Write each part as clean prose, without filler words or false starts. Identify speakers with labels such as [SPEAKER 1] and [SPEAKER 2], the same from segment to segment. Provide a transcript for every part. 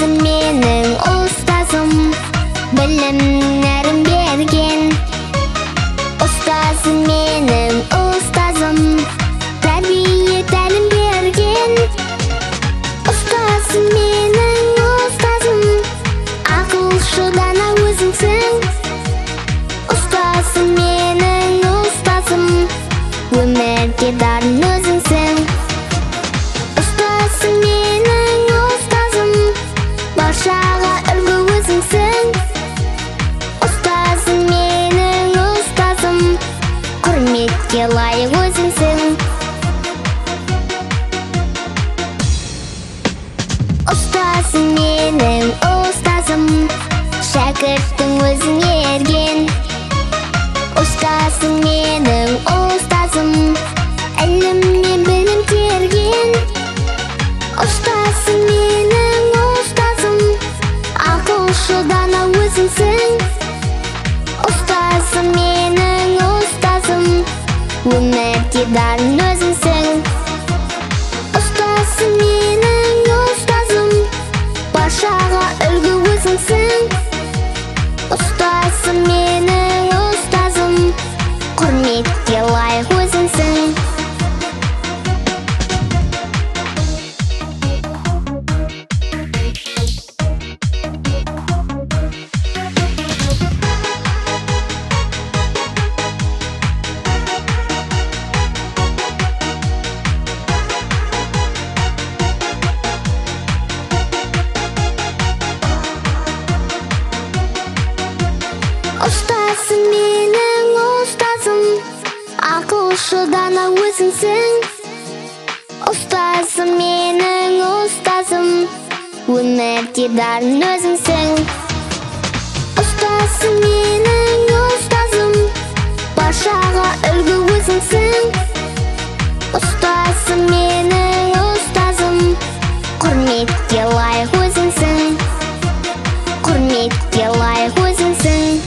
[SPEAKER 1] Ұстазым менің ұстазым, білімдерін берген. Ұстазым менің ұстазым, тәрбие тәлім берген. Ұстазым менің ұстазым, ақылшы дана өзіңсің. Ұстазым менің ұстазым, өмірге дарын өзіңсің. Ұстазым менің ұстазым, баршаға үлгі өзіңсің. Ұстазым менің ұстазым, құрметке лайық өзіңсің. Ұстазым менің ұстазым, шәкірттің өзің ерген. Ұстазым менің ұстазым, ілім мен білім терген. Ұстазым менің ұстазым, ақылшы дана өзіңсің. Ұстазым менің ұстазым, өмірге дарын өзіңсің. Ұстазым менің ұстазым, баршаға үлгі өзіңсің. Ұстазым менің ұстазым, құрметке лайық өзіңсің. Ұстазым менің ұстазым, ақылшы дана өзіңсің. Ұстазым менің ұстазым, өмірге дарын өзіңсің. Ұстазым менің ұстазым, баршаға үлгі өзіңсің. Ұстазым менің ұстазым, құрметке лайық өзіңсің. Құрметке лайық өзіңсің.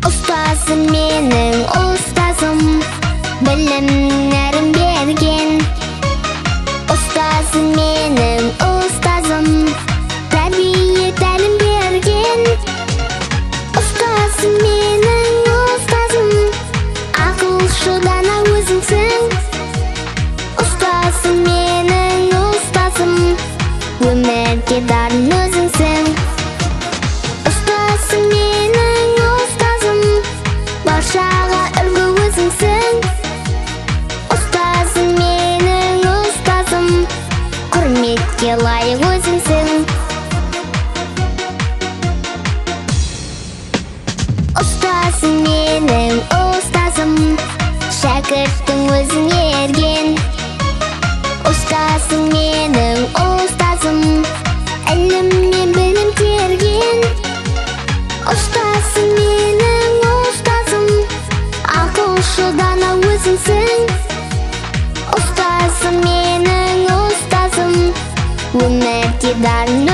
[SPEAKER 1] Ұстазым менің ұстазым, білімдерін берген. Ұстазым менің ұстазым, тәрбие тәлім берген. Ұстазым менің ұстазым, ақылшы дана өзіңсің. Ұстазым менің ұстазым, өмірге дарын өзіңсің. Ұстазым менің ұстазым, баршаға үлгі өзіңсің. Ұстазым менің ұстазым, құрметке лайық өзіңсің. Ұстазым менің ұстазым, шәкірттің өзің ерген. Ұстазым менің ұстазым, ілім мен білім терген. Ұстазым менің ұстазым, ақылшы дана өзіңсің. Ұстазым менің ұстазым, өмірге дарын